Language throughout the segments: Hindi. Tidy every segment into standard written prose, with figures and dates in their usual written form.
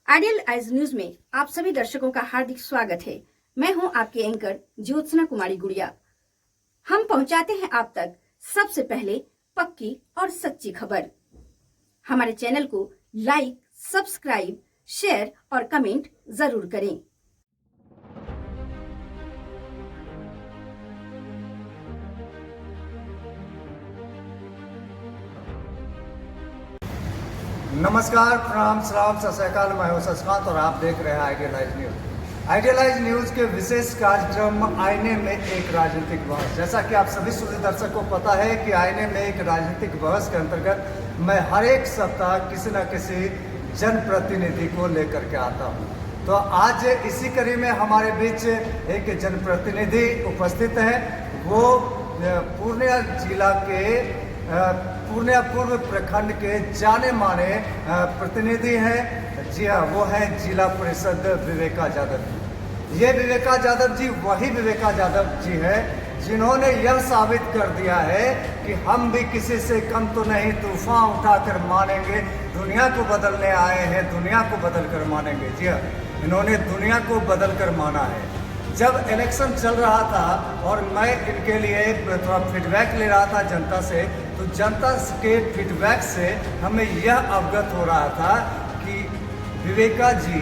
आइडियल आइज न्यूज में आप सभी दर्शकों का हार्दिक स्वागत है। मैं हूं आपकी एंकर ज्योत्सना कुमारी गुड़िया। हम पहुंचाते हैं आप तक सबसे पहले पक्की और सच्ची खबर। हमारे चैनल को लाइक, सब्सक्राइब, शेयर और कमेंट जरूर करें। नमस्कार, प्रणाम, सलाम, सत श्री अकाल। मैं हूं शशिकांत और आप देख रहे हैं आइडियलाइज न्यूज। आइडियलाइज न्यूज के विशेष कार्यक्रम आईने में एक राजनीतिक बहस। जैसा कि आप सभी श्रोता दर्शक को पता है कि आईने में एक राजनीतिक बहस के अंतर्गत मैं हर एक सप्ताह किसी न किसी जनप्रतिनिधि को लेकर के आता हूं। तो आज इसी कड़ी में हमारे बीच एक जनप्रतिनिधि उपस्थित है। वो पूर्णिया जिला के पूर्णिया पूर्व प्रखंड के जाने माने प्रतिनिधि हैं। जी हाँ, वो है जिला परिषद विवेका यादव जी। ये विवेका यादव जी वही विवेका यादव जी है जिन्होंने यह साबित कर दिया है कि हम भी किसी से कम तो नहीं, तूफान उठाकर मानेंगे। दुनिया को बदलने आए हैं, दुनिया को बदल कर मानेंगे। जी हाँ, इन्होंने दुनिया को बदल कर माना है। जब इलेक्शन चल रहा था और मैं इनके लिए थोड़ा फीडबैक ले रहा था जनता से, तो जनता के फीडबैक से हमें यह अवगत हो रहा था कि विवेका जी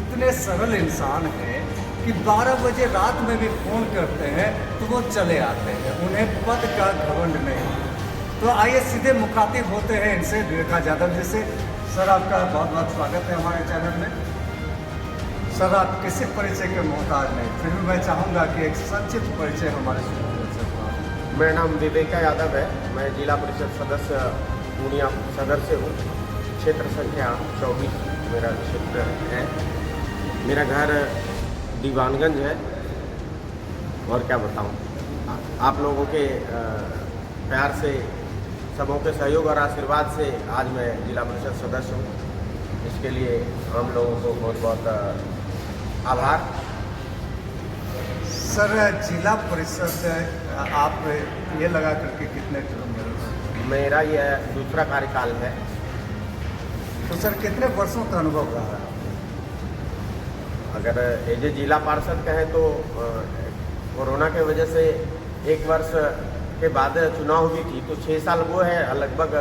इतने सरल इंसान हैं कि 12 बजे रात में भी फ़ोन करते हैं तो वो चले आते हैं, उन्हें पद का घमंड नहीं। तो आइए सीधे मुखातिब होते हैं इनसे, विवेका यादव जी से। सर, आपका बहुत बहुत स्वागत है हमारे चैनल में। सर, आप किसी परिचय के मोहताज नहीं, फिर भी मैं चाहूँगा कि एक संक्षिप्त परिचय हमारे दर्शक को। मेरा नाम विवेका यादव है। मैं जिला परिषद सदस्य पूर्णिया सदर से हूँ। क्षेत्र संख्या 24 मेरा क्षेत्र है। मेरा घर दीवानगंज है। और क्या बताऊँ, आप लोगों के प्यार से, सबों के सहयोग और आशीर्वाद से आज मैं जिला परिषद सदस्य हूँ। इसके लिए हम लोगों को बहुत बहुत आभार। सर, जिला परिषद आप ये लगा करके कितने टर्म में? मेरा यह दूसरा कार्यकाल है। तो सर, कितने वर्षों का अनुभव रहा है? अगर एज ए जिला पार्षद कहें तो कोरोना के वजह से 1 वर्ष के बाद चुनाव हुई थी, तो 6 साल वो है। लगभग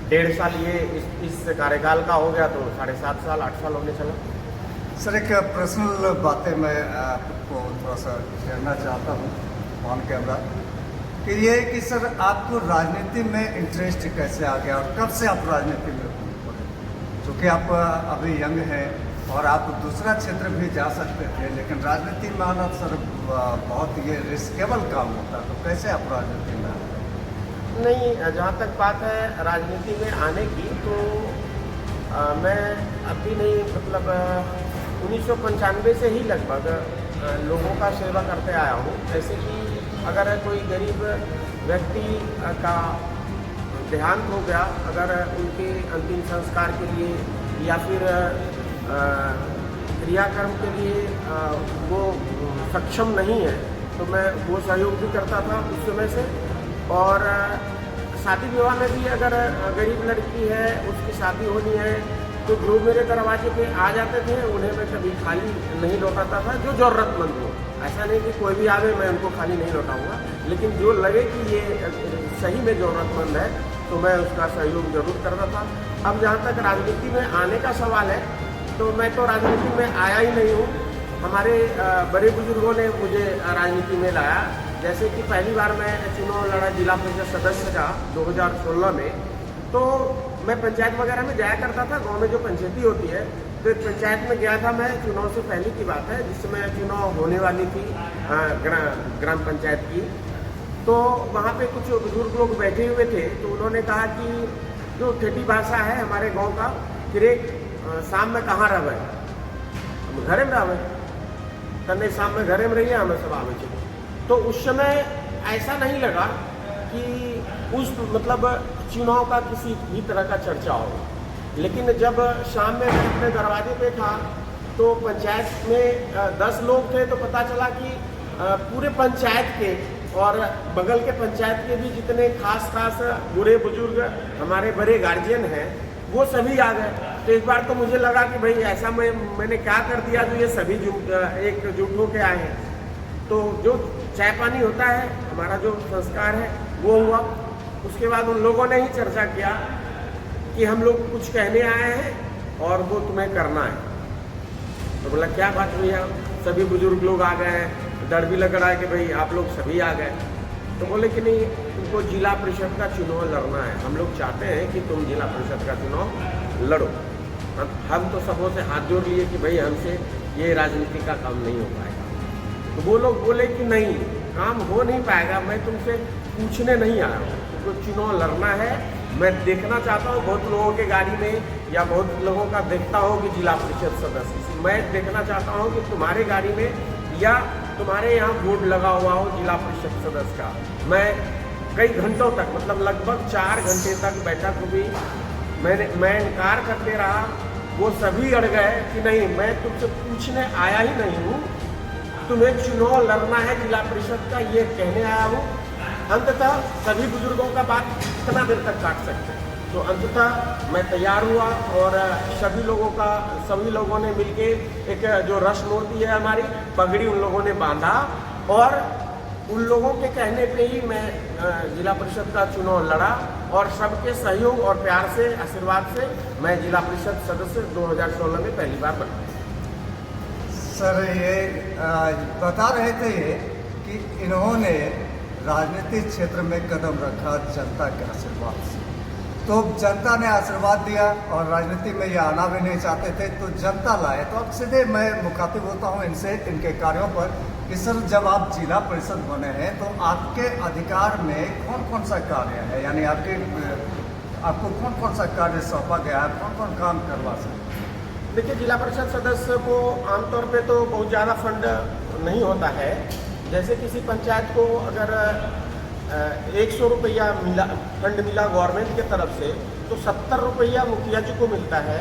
1.5 साल ये इस कार्यकाल का हो गया, तो 7.5 साल 8 साल होने चला। सर, एक पर्सनल बातें मैं आपको थोड़ा सा कहना चाहता हूँ ऑन कैमरा कि ये कि सर, आपको राजनीति में इंटरेस्ट कैसे आ गया और कब से आप राजनीति में पड़े? क्योंकि आप अभी यंग हैं और आप दूसरा क्षेत्र भी जा सकते थे, लेकिन राजनीति में आना सर बहुत ये रिस्केबल काम होता है। तो कैसे आप राजनीति में आए? नहीं, जहाँ तक बात है राजनीति में आने की, तो मैं अभी नहीं, मतलब 1995 से ही लगभग लोगों का सेवा करते आया हूँ। जैसे कि अगर कोई गरीब व्यक्ति का देहांत हो गया, अगर उनके अंतिम संस्कार के लिए या फिर क्रियाकर्म के लिए वो सक्षम नहीं है, तो मैं वो सहयोग भी करता था उस समय से। और शादी विवाह में भी अगर गरीब लड़की है, उसकी शादी होनी है, तो जो मेरे दरवाजे पे आ जाते थे उन्हें मैं कभी खाली नहीं लौटाता था। जो ज़रूरतमंद हो, ऐसा नहीं कि कोई भी आवे मैं उनको खाली नहीं लौटाऊंगा, लेकिन जो लगे कि ये सही में ज़रूरतमंद है तो मैं उसका सहयोग जरूर करता था। अब जहाँ तक राजनीति में आने का सवाल है, तो मैं तो राजनीति में आया ही नहीं हूँ। हमारे बड़े बुजुर्गों ने मुझे राजनीति में लाया। जैसे कि पहली बार मैं चुनाव लड़ा जिला परिषद सदस्य का 2016 में, तो मैं पंचायत वगैरह में जाया करता था। गांव में जो पंचायती होती है, तो एक पंचायत में गया था मैं, चुनाव से पहले की बात है, जिस समय चुनाव होने वाली थी ग्राम पंचायत की। तो वहाँ पे कुछ बुजुर्ग लोग बैठे हुए थे, तो उन्होंने कहा कि जो ठेठी भाषा है हमारे गाँव का, फिर एक शाम में कहाँ रहे, हम घरे में रहे, तने शाम में घरे में रहिए, हमें सब आवे। तो उस समय ऐसा नहीं लगा कि उस मतलब चुनाव का किसी भी तरह का चर्चा हो। लेकिन जब शाम में मैं अपने दरवाजे पे था, तो पंचायत में 10 लोग थे, तो पता चला कि पूरे पंचायत के और बगल के पंचायत के भी जितने खास बूढ़े बुजुर्ग हमारे बड़े गार्जियन हैं, वो सभी आ गए। तो एक बार तो मुझे लगा कि भाई ऐसा मैंने क्या कर दिया जो ये सभी एकजुट होके आए हैं। तो जो चाय पानी होता है, हमारा जो संस्कार है वो हुआ। उसके बाद उन लोगों ने ही चर्चा किया कि हम लोग कुछ कहने आए हैं और वो तुम्हें करना है। तो बोला क्या बात भैया, सभी बुजुर्ग लोग आ गए हैं, डर भी लग रहा है कि भाई आप लोग सभी आ गए। तो बोले कि नहीं, तुमको जिला परिषद का चुनाव लड़ना है, हम लोग चाहते हैं कि तुम जिला परिषद का चुनाव लड़ो। हम तो सबों से हाथ जोड़ लिए कि भाई हमसे ये राजनीति का काम नहीं हो पाएगा। तो वो लोग बोले कि नहीं, काम हो नहीं पाएगा, मैं तुमसे पूछने नहीं आया हूँ, तुमको चुनाव लड़ना है। मैं देखना चाहता हूँ बहुत लोगों के गाड़ी में या बहुत लोगों का देखता हूँ कि जिला परिषद सदस्य, मैं देखना चाहता हूँ कि तुम्हारे गाड़ी में या तुम्हारे यहाँ बोर्ड लगा हुआ हो जिला परिषद सदस्य का। मैं कई घंटों तक, मतलब लगभग 4 घंटे तक बैठक हुई, मैं इनकार करते रहा। वो सभी अड़ गए कि नहीं, मैं तुमसे पूछने आया ही नहीं हूँ, तुम्हें चुनाव लड़ना है जिला परिषद का, ये कहने आया हूँ। अंततः सभी बुजुर्गों का बात कितना देर तक काट सकते हैं। तो अंततः मैं तैयार हुआ और सभी लोगों ने मिलके एक जो रस्म होती है हमारी, पगड़ी उन लोगों ने बांधा और उन लोगों के कहने पे ही मैं जिला परिषद का चुनाव लड़ा और सबके सहयोग और प्यार से, आशीर्वाद से मैं जिला परिषद सदस्य 2016 में पहली बार बना। सर ये बता रहे थे ये कि इन्होंने राजनीतिक क्षेत्र में कदम रखा जनता के आशीर्वाद से, तो जनता ने आशीर्वाद दिया और राजनीति में ये आना भी नहीं चाहते थे, तो जनता लाए। तो अब सीधे मैं मुखातिब होता हूँ इनसे, इनके कार्यों पर कि सर जब आप जिला परिषद बने हैं तो आपके अधिकार में कौन कौन सा कार्य है, यानी आपको कौन कौन सा कार्य सौंपा गया है, कौन कौन काम करवा सकते? देखिए, जिला परिषद सदस्य को आमतौर पे तो बहुत ज़्यादा फंड नहीं होता है। जैसे किसी पंचायत को अगर 100 रुपया फंड मिला गवर्नमेंट के तरफ से, तो 70 रुपया मुखिया जी को मिलता है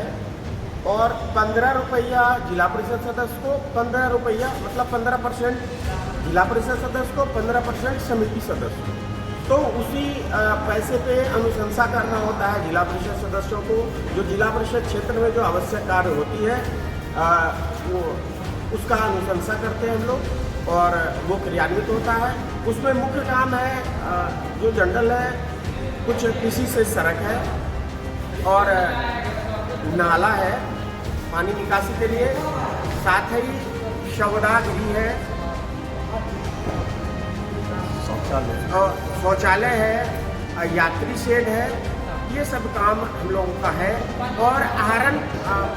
और 15 रुपया जिला परिषद सदस्य को, 15 रुपया मतलब 15% जिला परिषद सदस्य को, 15% समिति सदस्य को। तो उसी पैसे पे अनुशंसा करना होता है जिला परिषद सदस्यों को। जो जिला परिषद क्षेत्र में जो आवश्यक कार्य होती है वो उसका अनुशंसा करते हैं हम लोग और वो क्रियान्वित होता है। उसमें मुख्य काम है जो जनरल है, कुछ कृषि से सड़क है और नाला है पानी निकासी के लिए, साथ ही शवदाह है और शौचालय है, यात्री शेड है, ये सब काम हम लोगों का है। और आहरण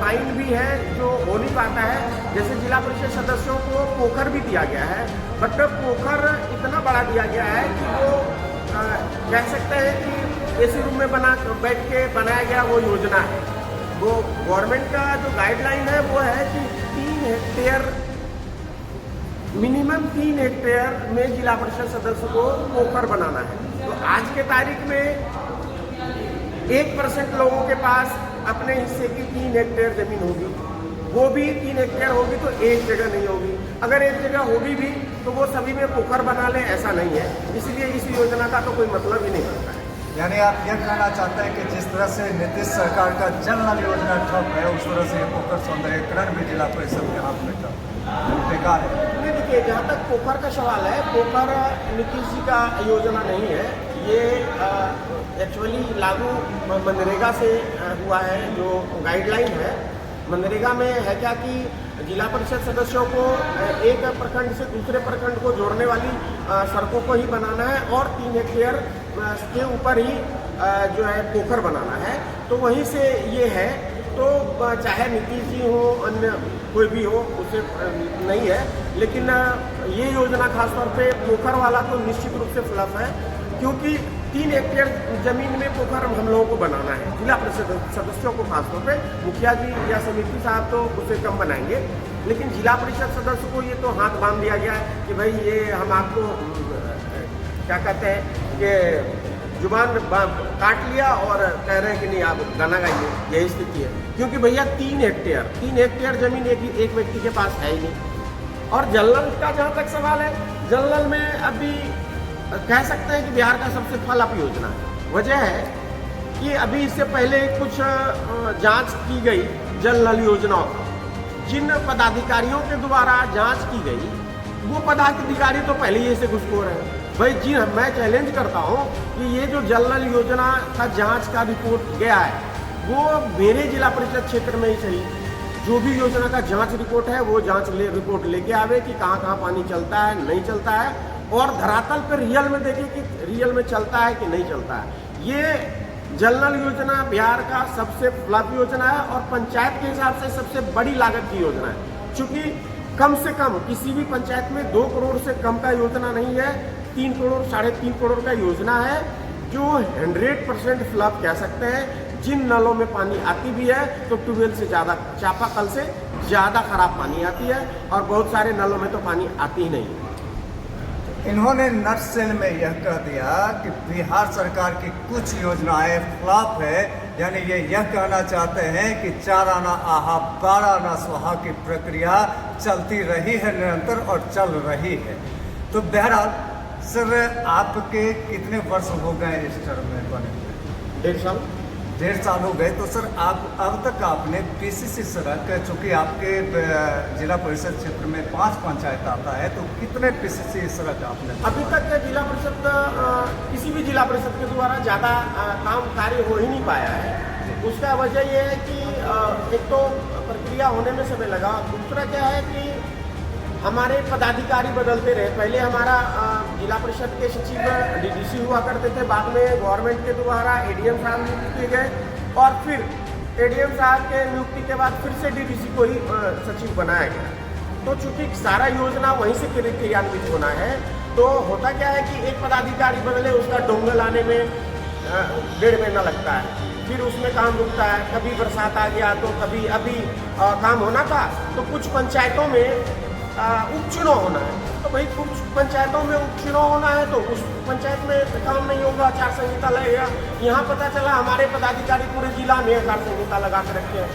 पाइन भी है जो हो नहीं पाता है। जैसे जिला परिषद सदस्यों को पोखर भी दिया गया है, बट पोखर इतना बड़ा दिया गया है कि वो कह सकते हैं कि एसी रूम में बैठ के बनाया गया वो योजना है। वो गवर्नमेंट का जो गाइडलाइन है वो है कि 3 हेक्टेयर मिनिमम 3 हेक्टेयर में जिला परिषद सदस्य को पोखर बनाना है। तो आज के तारीख में 1% लोगों के पास अपने हिस्से की 3 हेक्टेयर जमीन होगी, वो भी 3 हेक्टेयर होगी तो एक जगह नहीं होगी। अगर एक जगह होगी भी तो वो सभी में पोखर बना ले, ऐसा नहीं है। इसलिए इस योजना का तो कोई मतलब ही नहीं बनता है। यानी आप यह कहना चाहते हैं कि जिस तरह से नीतीश सरकार का जल नल योजना ठप है, उस तरह से पोखर सौंदर्यीकरण भी जिला परिषद के हाथ में बेकार है? नहीं, देखिए, जहाँ तक पोखर का सवाल है, पोखर नीतीश जी का योजना नहीं है। ये एक्चुअली लागू मनरेगा से हुआ है। जो गाइडलाइन है मनरेगा में है क्या कि जिला परिषद सदस्यों को एक प्रखंड से दूसरे प्रखंड को जोड़ने वाली सड़कों को ही बनाना है और 3 हेक्टेयर के ऊपर ही जो है पोखर बनाना है। तो वहीं से ये है। तो चाहे नीतीश जी हो, अन्य कोई भी हो, उसे नहीं है। लेकिन ये योजना खासतौर पे पोखर वाला तो निश्चित रूप से फ्लॉप है, क्योंकि 3 हेक्टेयर जमीन में पोखर हम लोगों को बनाना है। जिला परिषद सदस्यों को खासतौर पे, मुखिया जी या समिति साहब तो उसे कम बनाएंगे, लेकिन जिला परिषद सदस्य को ये तो हाथ बांध दिया गया है कि भाई ये हम आपको क्या कहते हैं कि जुबान काट लिया और कह रहे हैं कि नहीं आप गाना गाइए, यही स्थिति है। क्योंकि भैया 3 हेक्टेयर जमीन एक व्यक्ति के पास है ही नहीं। और जलनल का जहाँ तक सवाल है, जलनल में अभी कह सकते हैं कि बिहार का सबसे फॉलोअप योजना है। वजह है कि अभी इससे पहले कुछ जांच की गई जल नल योजनाओं की, जिन पदाधिकारियों के द्वारा जांच की गई वो पदाधिकारी तो पहले ही ऐसे घुसखोर हैं। भाई जी मैं चैलेंज करता हूँ कि ये जो जल नल योजना का जांच का रिपोर्ट गया है वो मेरे जिला परिषद क्षेत्र में ही सही, जो भी योजना का जांच रिपोर्ट है वो रिपोर्ट लेके आवे कि कहाँ कहाँ पानी चलता है नहीं चलता है, और धरातल पर रियल में देखे कि रियल में चलता है कि नहीं चलता है। ये जल नल योजना बिहार का सबसे फ्लॉप योजना है और पंचायत के हिसाब से सबसे बड़ी लागत की योजना है, क्योंकि कम से कम किसी भी पंचायत में 2 करोड़ से कम का योजना नहीं है, 3 करोड़ 3.5 करोड़ का योजना है, जो 100% फ्लॉप कह सकते हैं। जिन नलों में पानी आती भी है तो ट्यूबवेल से ज़्यादा, चापाकल से ज़्यादा खराब पानी आती है, और बहुत सारे नलों में तो पानी आती ही नहीं है। इन्होंने नटसेल में यह कह दिया कि बिहार सरकार की कुछ योजनाएं फ्लॉप है, यानी ये यह कहना चाहते हैं कि 4 आना आहा 12 आना स्वाहा की प्रक्रिया चलती रही है निरंतर और चल रही है। तो बहरहाल सर आपके कितने वर्ष हो गए इस टर्म में बने हुए? 1.5 साल हो गए। तो सर आप अब तक आपने पीसीसी सड़क, चूँकि आपके जिला परिषद क्षेत्र में 5 पंचायत आता है, तो कितने पीसीसी सड़क आपने? अभी तक जिला परिषद किसी भी जिला परिषद के द्वारा ज़्यादा काम कार्य हो ही नहीं पाया है। उसका वजह यह है कि एक तो प्रक्रिया होने में समय लगा, दूसरा क्या है कि हमारे पदाधिकारी बदलते रहे। पहले हमारा जिला परिषद के सचिव डीडीसी हुआ करते थे, बाद में गवर्नमेंट के द्वारा एडीएम साहब नियुक्त किए गए, और फिर एडीएम साहब के नियुक्ति के बाद फिर से डीडीसी को ही सचिव बनाया गया। तो चूंकि सारा योजना वहीं से क्रियान्वित होना है, तो होता क्या है कि एक पदाधिकारी बदले उसका डोंगल लाने में 1.5 महीना लगता है, फिर उसमें काम रुकता है, कभी बरसात आ गया तो कभी अभी काम होना था तो कुछ पंचायतों में उपचुनाव होना है, तो भाई कुछ पंचायतों में उपचुनाव होना है तो उस पंचायत में काम नहीं होगा, आचार संहिता लगेगा। यहाँ पता चला हमारे पदाधिकारी पूरे जिला में आचार संहिता लगा कर रखे हैं,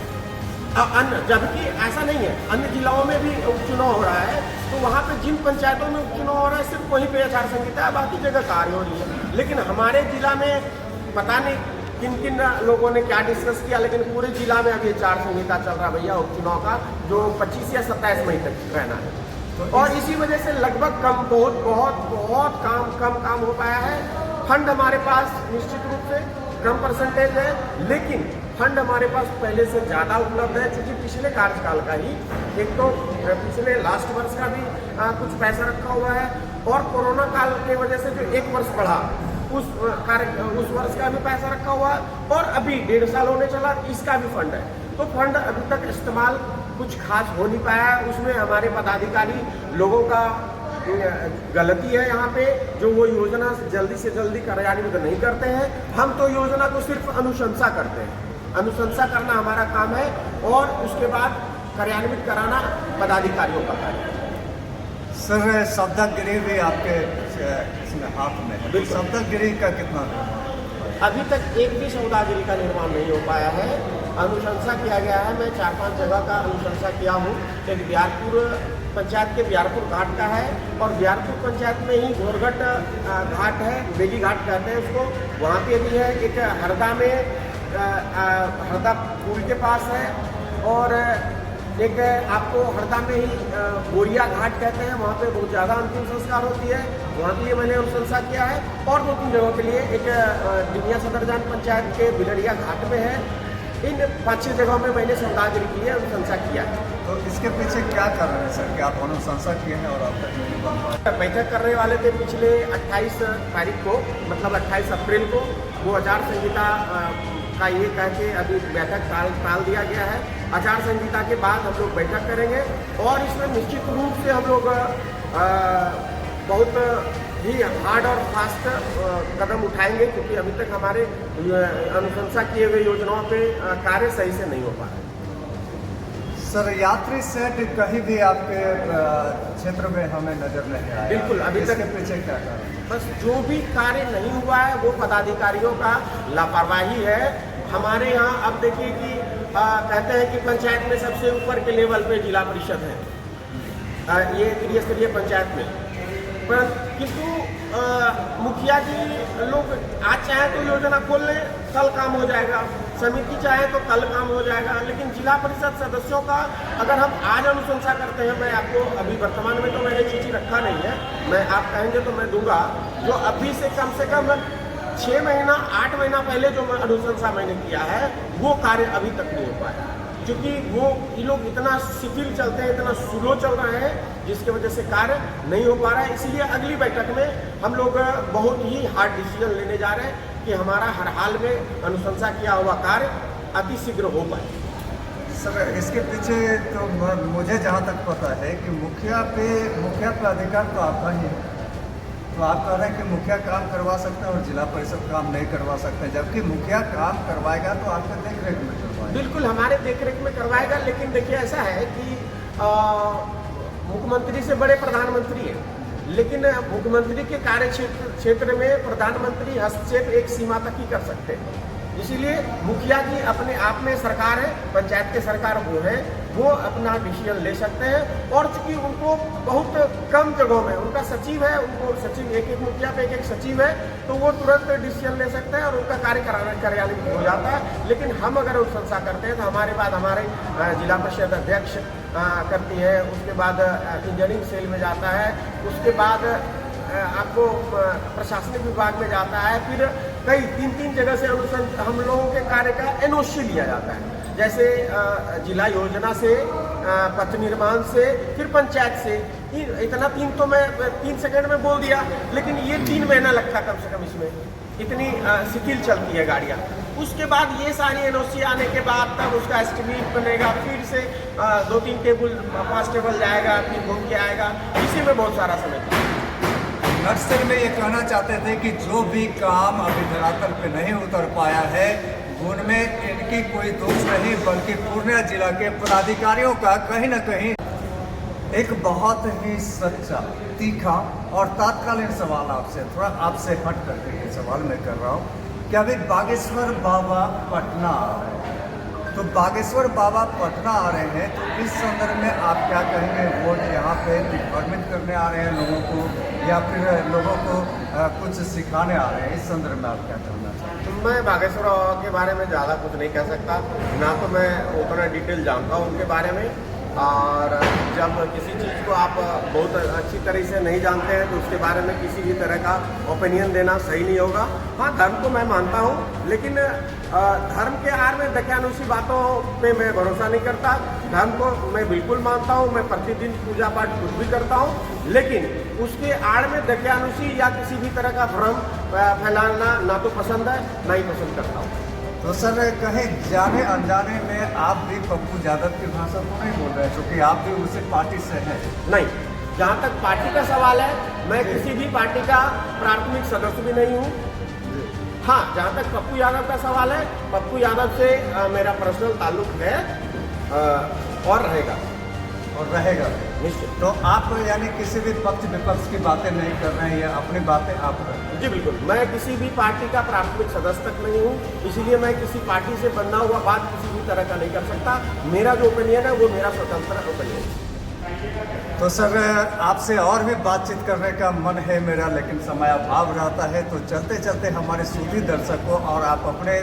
जबकि ऐसा नहीं है। अन्य जिलाओं में भी उपचुनाव हो रहा है, तो वहाँ पे जिन पंचायतों में उपचुनाव हो रहा है सिर्फ वहीं पे आचार संहिता है, बाकी जगह कार्य हो रही है। लेकिन हमारे जिला में पता नहीं किन किन लोगों ने क्या डिस्कस किया, लेकिन पूरे जिला में अभी आचार संहिता चल रहा भैया उपचुनाव का, जो 25 या 27 मई तक रहना है। और इसी वजह से लगभग बहुत कम काम हो पाया है। फंड हमारे पास निश्चित रूप से कम परसेंटेज है, लेकिन फंड हमारे पास पहले से ज़्यादा उपलब्ध है, क्योंकि पिछले कार्यकाल का ही, एक तो पिछले लास्ट वर्ष का भी कुछ पैसा रखा हुआ है, और कोरोना काल की वजह से जो 1 वर्ष बढ़ा उस वर्ष का भी पैसा रखा हुआ है, और अभी 1.5 साल होने चला इसका भी फंड है। तो फंड अभी तक इस्तेमाल कुछ खास हो नहीं पाया है। उसमें हमारे पदाधिकारी लोगों का गलती है यहाँ पे, जो वो योजना जल्दी से जल्दी कार्यान्वित नहीं करते हैं। हम तो योजना को सिर्फ अनुशंसा करते हैं, अनुशंसा करना हमारा काम है, और उसके बाद कार्यान्वित कराना पदाधिकारियों का कार्य है। सर सौदागिरी भी आपके इसमें हाथ में है, सौदागिरी का कितना? अभी तक एक भी सौदागिरी का निर्माण नहीं हो पाया है। अनुशंसा किया गया है, मैं 4-5 जगह का अनुशंसा किया हूँ। एक बिहारपुर पंचायत के बिहारपुर घाट का है, और बिहारपुर पंचायत में ही घोरघट घाट है, बेली घाट कहते हैं उसको, वहाँ पे भी है। एक हरदा में हरदा पुल के पास है, और एक आपको हरदा में ही बोरिया घाट कहते हैं, वहाँ पे बहुत ज़्यादा अंतिम संस्कार होती है, वहाँ के लिए मैंने अनुशंसा किया है। और 2-3 जगहों के लिए, एक डिमिया सदरजान पंचायत के बिलड़िया घाट में है। इन 5-6 जगहों में मैंने सौदागिरी के लिए अनुशंसा किया है। तो इसके पीछे क्या कारण है सर कि आप अनुशंसा किए हैं और अब तक नहीं बन? बैठक करने वाले थे पिछले 28 तारीख को, मतलब 28 अप्रैल को, वो आचार संहिता का ये कह के अभी बैठक टाल दिया गया है। आचार संहिता के बाद हम लोग बैठक करेंगे, और इसमें निश्चित रूप से हम लोग बहुत ही हार्ड और फास्ट कदम उठाएंगे, क्योंकि अभी तक हमारे अनुशंसा किए गए योजनाओं पे कार्य सही से नहीं हो पा रहा है। सर यात्री सेट कहीं भी आपके क्षेत्र में हमें नजर नहीं आया। बिल्कुल, अभी तक इसके पीछे क्या कारण? बस जो भी कार्य नहीं हुआ है वो पदाधिकारियों का लापरवाही है। हमारे यहाँ अब देखिए कि कहते हैं कि पंचायत में सबसे ऊपर के लेवल पे जिला परिषद है, ये त्रिस्तरीय पंचायत में, पर किंतु मुखिया जी लोग आज चाहे तो योजना खोल लें, कल काम हो जाएगा, समिति चाहे तो कल काम हो जाएगा, लेकिन जिला परिषद सदस्यों का अगर हम आज अनुशंसा करते हैं, मैं आपको अभी वर्तमान में तो मैंने चिट्ठी रखा नहीं है, मैं आप कहेंगे तो मैं दूंगा, जो अभी से कम 6 महीना 8 महीना पहले जो अनुशंसा मैंने किया है वो कार्य अभी तक नहीं हो पाया, क्योंकि वो ये लोग इतना शिथिल चलते हैं, इतना स्लो चल रहे हैं, जिसकी वजह से कार्य नहीं हो पा रहा है। इसलिए अगली बैठक में हम लोग बहुत ही हार्ड डिसीजन लेने जा रहे हैं कि हमारा हर हाल में अनुशंसा किया हुआ कार्य अतिशीघ्र हो पाए। सर, इसके पीछे तो मुझे जहाँ तक पता है कि मुखिया पे अधिकार तो आपका ही है, तो आप कह रहे हैं कि मुखिया काम करवा सकते हैं और जिला परिषद काम नहीं करवा सकते, जबकि मुखिया काम करवाएगा तो आपके देख रेख में करवाएगा। बिल्कुल हमारे देख रेख में करवाएगा, लेकिन देखिए ऐसा है कि मुख्यमंत्री से बड़े प्रधानमंत्री हैं, लेकिन मुख्यमंत्री के कार्य क्षेत्र में प्रधानमंत्री हस्तक्षेप एक सीमा तक ही कर सकते हैं। इसीलिए मुखिया जी अपने आप में सरकार है, पंचायत के सरकार वो है, वो अपना डिसीजन ले सकते हैं। और चूंकि उनको बहुत कम जगहों में उनका सचिव है, उनको सचिव एक मुखिया पे एक सचिव है, तो वो तुरंत डिसीजन ले सकते हैं और उनका कार्य कार्यान्वित हो जाता है। लेकिन हम अगर अनुशंसा करते हैं तो हमारे बाद हमारे जिला परिषद अध्यक्ष करती है, उसके बाद इंजीनियरिंग सेल में जाता है, उसके बाद आपको प्रशासनिक विभाग में जाता है, फिर कई 3 जगह से हम लोगों के कार्य का एनओसी लिया जाता है, जैसे जिला योजना से, पथ निर्माण से, फिर पंचायत से। इतना 3 तो मैं 3 सेकंड में बोल दिया, लेकिन ये 3 महीना लगता कम से कम, इसमें इतनी शिथिल चलती है गाड़ियाँ। उसके बाद ये सारी एनओसी आने के बाद तब उसका एस्टिमेट बनेगा, फिर से 2-3 टेबल 5 टेबल जाएगा, फिर घूम के आएगा, इसी में बहुत सारा समय। नक्सल में ये कहना चाहते थे कि जो भी काम अभी धरातल पे नहीं उतर पाया है उनमें इनकी कोई दोष नहीं, बल्कि पूर्णिया जिला के पदाधिकारियों का कहीं न कहीं। एक बहुत ही सच्चा, तीखा और तात्कालिन सवाल आपसे हट करके ये सवाल मैं कर रहा हूँ कि अभी बागेश्वर बाबा पटना आ रहे हैं, तो बागेश्वर बाबा पटना आ रहे हैं, तो इस संदर्भ में आप क्या कहेंगे? वोट यहाँ पे डिपार्टमेंट करने आ रहे हैं लोगों को, या फिर लोगों को कुछ सिखाने आ रहे हैं? इस संदर्भ में आप क्या कहना चाहते हैं? मैं बागेश्वर बाबा के बारे में ज़्यादा कुछ नहीं कह सकता, ना तो मैं उतना डिटेल जानता हूँ उनके बारे में, और जब किसी चीज़ को आप बहुत अच्छी तरह से नहीं जानते हैं तो उसके बारे में किसी भी तरह का ओपिनियन देना सही नहीं होगा। हाँ, धर्म को मैं मानता हूँ, लेकिन धर्म के आड़ में दकियानुसी बातों पे मैं भरोसा नहीं करता। धर्म को मैं बिल्कुल मानता हूँ, मैं प्रतिदिन पूजा पाठ खुद भी करता हूँ, लेकिन उसके आड़ में दकियानुसी या किसी भी तरह का भ्रम फैलाना ना तो पसंद है, ना ही पसंद करता हूँ। तो सर, कहीं जाने अनजाने में आप भी पप्पू यादव की भाषा तो नहीं बोल रहे हैं, क्योंकि आप भी उसी पार्टी से हैं? नहीं, जहाँ तक पार्टी का सवाल है, मैं किसी भी पार्टी का प्राथमिक सदस्य भी नहीं हूँ। हाँ, जहाँ तक पप्पू यादव का सवाल है, पप्पू यादव से मेरा पर्सनल ताल्लुक है और रहेगा निश्चित। तो आप यानी किसी भी पक्ष विपक्ष की बातें नहीं कर रहे हैं, या अपनी बातें आप कर रहे हैं? जी बिल्कुल, मैं किसी भी पार्टी का प्राथमिक सदस्य तक नहीं हूँ, इसीलिए मैं किसी पार्टी से बनना हुआ बात किसी भी तरह का नहीं कर सकता। मेरा जो ओपिनियन है वो मेरा स्वतंत्र ओपिनियन है। तो सर, आपसे और भी बातचीत करने का मन है मेरा, लेकिन समय अभाव रहता है, तो चलते चलते हमारे सूफी दर्शकों और आप अपने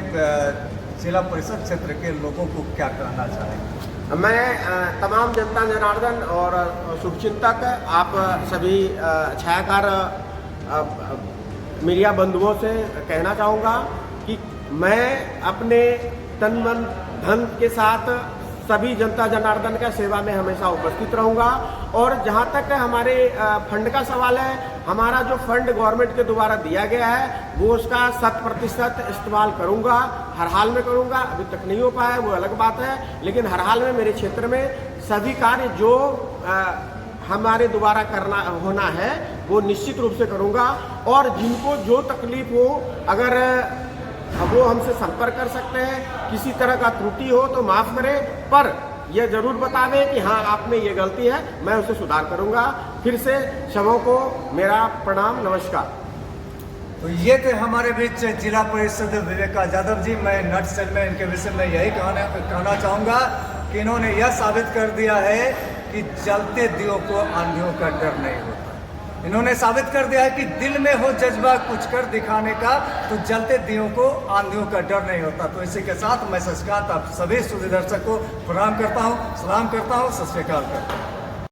जिला परिषद क्षेत्र के लोगों को क्या कहना चाहेंगे? मैं तमाम जनता जनार्दन और शुभचिंतक, आप सभी छायाकार मीडिया बंधुओं से कहना चाहूँगा कि मैं अपने तन मन धन के साथ सभी जनता जनार्दन का सेवा में हमेशा उपस्थित रहूँगा। और जहाँ तक हमारे फंड का सवाल है, हमारा जो फंड गवर्नमेंट के द्वारा दिया गया है वो उसका 100% इस्तेमाल करूँगा, हर हाल में करूँगा। अभी तक नहीं हो पाया वो अलग बात है, लेकिन हर हाल में मेरे क्षेत्र में सभी कार्य जो हमारे द्वारा होना है वो निश्चित रूप से करूँगा। और जिनको जो तकलीफ हो, अगर वो हमसे संपर्क कर सकते हैं, किसी तरह का त्रुटि हो तो माफ़ करें, पर यह जरूर बता दें कि हाँ आप में ये गलती है, मैं उसे सुधार करूँगा। फिर से सबों को मेरा प्रणाम, नमस्कार। तो ये थे हमारे बीच जिला परिषद विवेका यादव जी। मैं नटसेल में इनके विषय में यही कहना चाहूँगा कि इन्होंने यह साबित कर दिया है कि जलते दियों को आंधियों का डर नहीं होता। इन्होंने साबित कर दिया है कि दिल में हो जज्बा कुछ कर दिखाने का तो जलते दियों को आंधियों का डर नहीं होता। तो इसी के साथ मैं शशिकांत आप सभी सूर्य दर्शक को प्रणाम करता हूँ, सलाम करता हूँ, सत श्री अकाल करता हूँ।